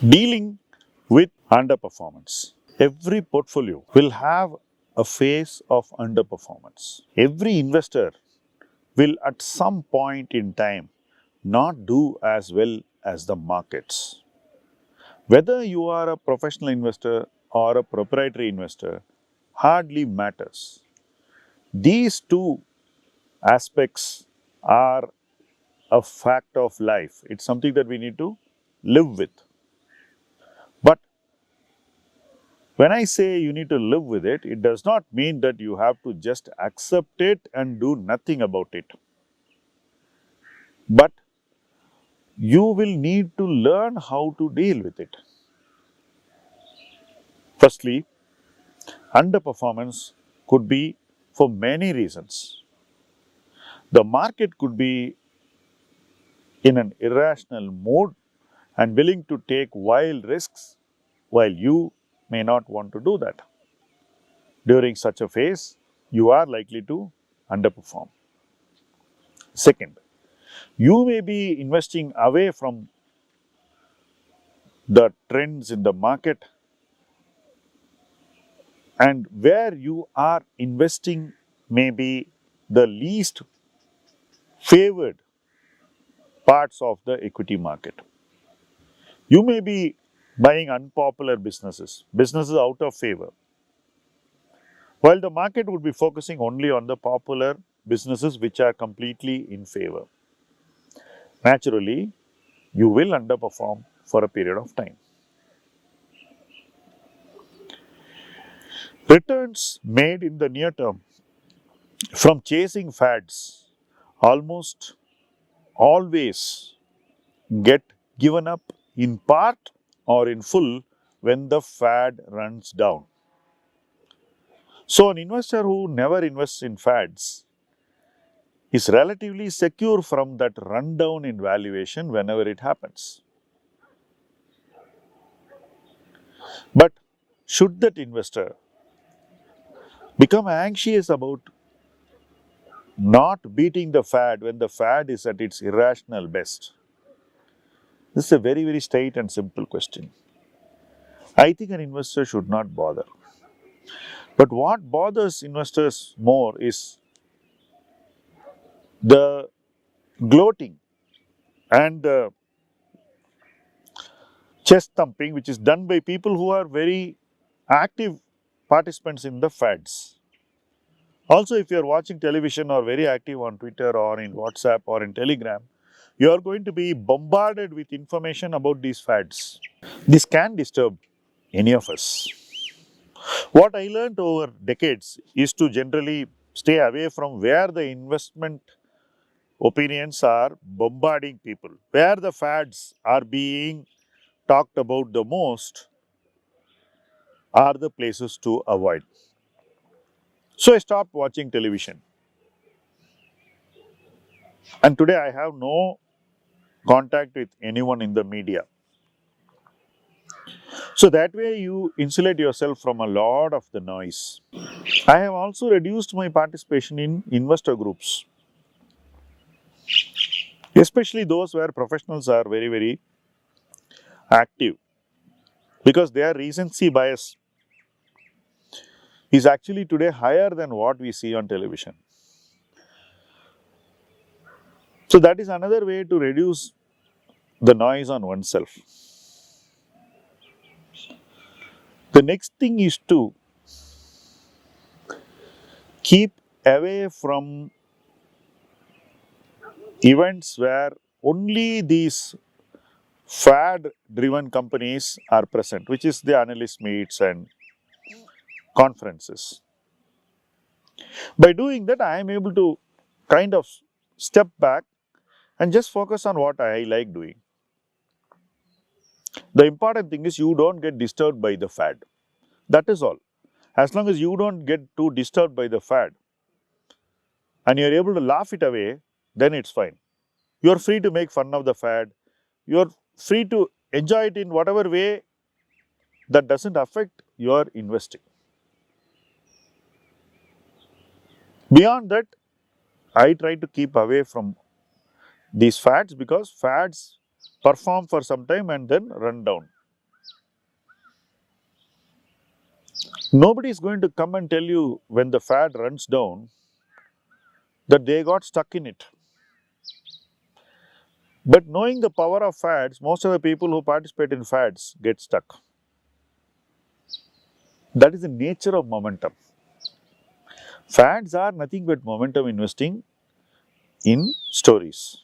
Dealing with underperformance. Every portfolio will have a phase of underperformance. Every investor will at some point in time not do as well as the markets. Whether you are a professional investor or a proprietary investor hardly matters. These two aspects are a fact of life. It's something that we need to live with. But when I say you need to live with it, it does not mean that you have to just accept it and do nothing about it. But you will need to learn how to deal with it. Firstly, underperformance could be for many reasons. The market could be in an irrational mood and willing to take wild risks while you may not want to do that. During such a phase, you are likely to underperform. Second, you may be investing away from the trends in the market, and where you are investing may be the least favored parts of the equity market. You may be buying unpopular businesses out of favor, while the market would be focusing only on the popular businesses which are completely in favor. Naturally, you will underperform for a period of time. Returns made in the near term from chasing fads almost always get given up in part or in full when the fad runs down. So, an investor who never invests in fads is relatively secure from that rundown in valuation whenever it happens. But should that investor become anxious about not beating the fad when the fad is at its irrational best? This is a very, very straight and simple question. I think an investor should not bother. But what bothers investors more is the gloating and the chest thumping which is done by people who are very active participants in the fads. Also, if you are watching television or very active on Twitter or in WhatsApp or in Telegram, you are going to be bombarded with information about these fads. This can disturb any of us. What I learned over decades is to generally stay away from where the investment opinions are bombarding people. Where the fads are being talked about the most are the places to avoid. So I stopped watching television. And today I have no contact with anyone in the media. So that way you insulate yourself from a lot of the noise. I have also reduced my participation in investor groups, especially those where professionals are very, very active, because their recency bias is actually today higher than what we see on television. So that is another way to reduce the noise on oneself. The next thing is to keep away from events where only these fad driven companies are present, which is the analyst meets and conferences. By doing that, I am able to kind of step back and just focus on what I like doing. The important thing is you don't get disturbed by the fad. That is all. As long as you don't get too disturbed by the fad and you're able to laugh it away, then it's fine. You're free to make fun of the fad. You're free to enjoy it in whatever way that doesn't affect your investing. Beyond that, I try to keep away from these fads because fads perform for some time and then run down. Nobody is going to come and tell you when the fad runs down that they got stuck in it. But knowing the power of fads, most of the people who participate in fads get stuck. That is the nature of momentum. Fads are nothing but momentum investing in stories.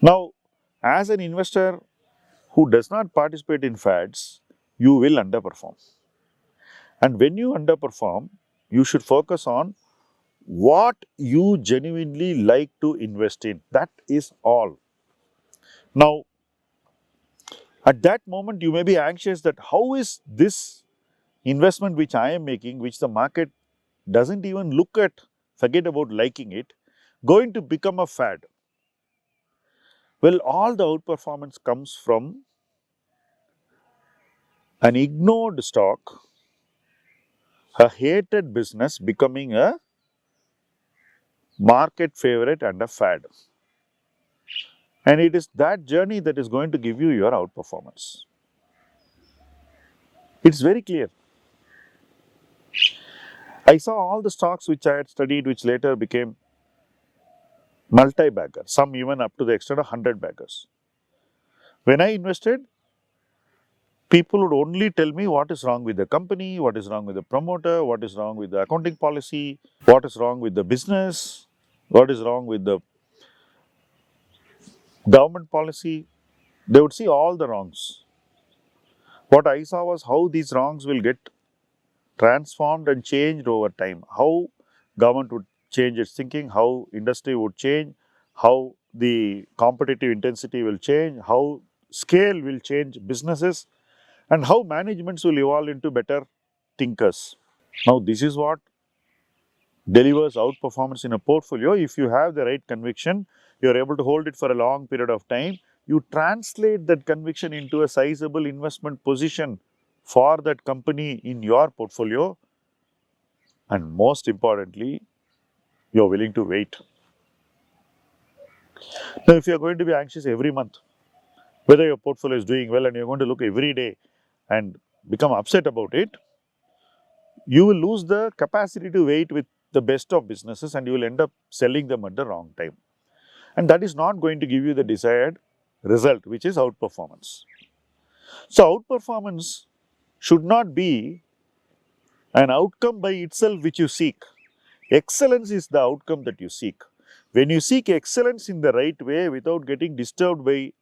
Now, as an investor who does not participate in fads, you will underperform. And when you underperform, you should focus on what you genuinely like to invest in. That is all. Now, at that moment, you may be anxious that how is this investment which I am making, which the market doesn't even look at, forget about liking it, going to become a fad? Well, all the outperformance comes from an ignored stock, a hated business becoming a market favorite and a fad. And it is that journey that is going to give you your outperformance. It's very clear. I saw all the stocks which I had studied, which later became multi-bagger, some even up to the extent of 100 baggers. When I invested, people would only tell me what is wrong with the company, what is wrong with the promoter, what is wrong with the accounting policy, what is wrong with the business, what is wrong with the government policy. They would see all the wrongs. What I saw was how these wrongs will get transformed and changed over time. How government would change its thinking, how industry would change, how the competitive intensity will change, how scale will change businesses, and how managements will evolve into better thinkers. Now, this is what delivers outperformance in a portfolio. If you have the right conviction, you are able to hold it for a long period of time. You translate that conviction into a sizable investment position for that company in your portfolio, and most importantly, you are willing to wait. Now, if you are going to be anxious every month, whether your portfolio is doing well and you are going to look every day and become upset about it, you will lose the capacity to wait with the best of businesses and you will end up selling them at the wrong time. And that is not going to give you the desired result, which is outperformance. So, outperformance should not be an outcome by itself which you seek. Excellence is the outcome that you seek. When you seek excellence in the right way without getting disturbed by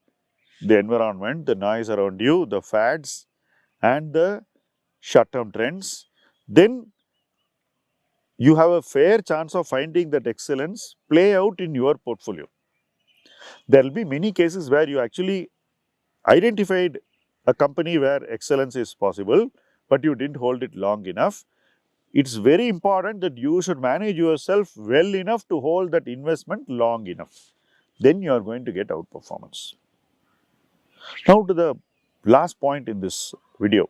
the environment, the noise around you, the fads and the short-term trends, then you have a fair chance of finding that excellence play out in your portfolio. There will be many cases where you actually identified a company where excellence is possible, but you didn't hold it long enough. It's very important that you should manage yourself well enough to hold that investment long enough. Then you are going to get outperformance. Now to the last point in this video.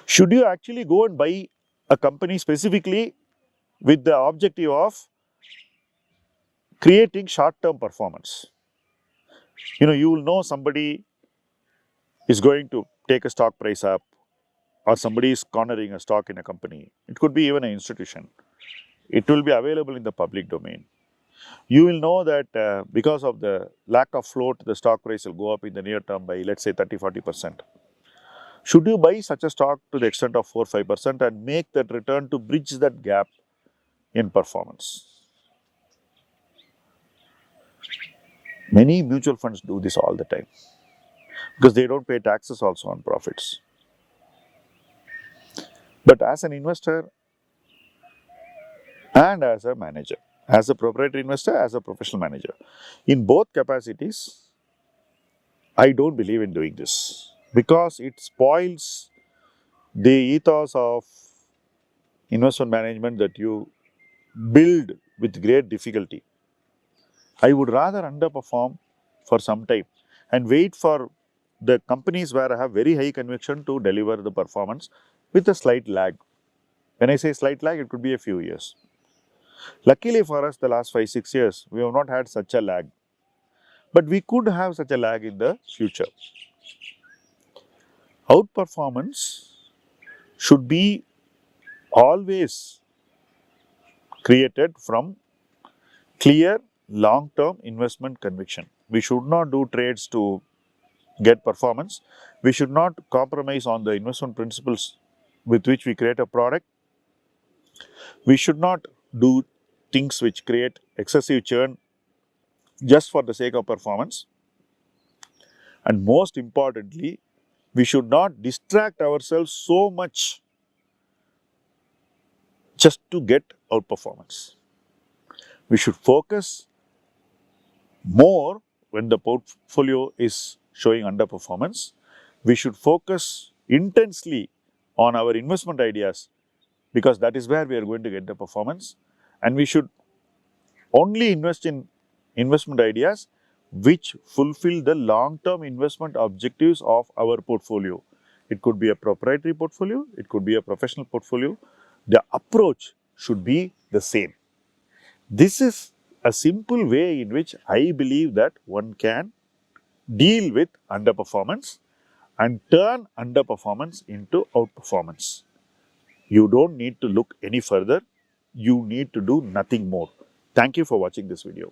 Should you actually go and buy a company specifically with the objective of creating short-term performance? You will know somebody is going to take a stock price up or somebody is cornering a stock in a company. It could be even an institution. It will be available in the public domain. You will know that because of the lack of float, the stock price will go up in the near term by, let's say, 30-40%. Should you buy such a stock to the extent of 4-5% and make that return to bridge that gap in performance? Many mutual funds do this all the time because they don't pay taxes also on profits. But as an investor and as a manager, as a proprietary investor, as a professional manager, in both capacities, I don't believe in doing this because it spoils the ethos of investment management that you build with great difficulty. I would rather underperform for some time and wait for the companies where I have very high conviction to deliver the performance with a slight lag. When I say slight lag, it could be a few years. Luckily for us, the last 5-6 years, we have not had such a lag. But we could have such a lag in the future. Outperformance should be always created from clear long-term investment conviction. We should not do trades to get performance. We should not compromise on the investment principles with which we create a product. We should not do things which create excessive churn just for the sake of performance. And most importantly, we should not distract ourselves so much just to get outperformance. We should focus more when the portfolio is showing underperformance. We should focus intensely on our investment ideas because that is where we are going to get the performance. And we should only invest in investment ideas which fulfill the long-term investment objectives of our portfolio. It could be a proprietary portfolio, it could be a professional portfolio. The approach should be the same. This is a simple way in which I believe that one can deal with underperformance and turn underperformance into outperformance. You don't need to look any further. You need to do nothing more. Thank you for watching this video.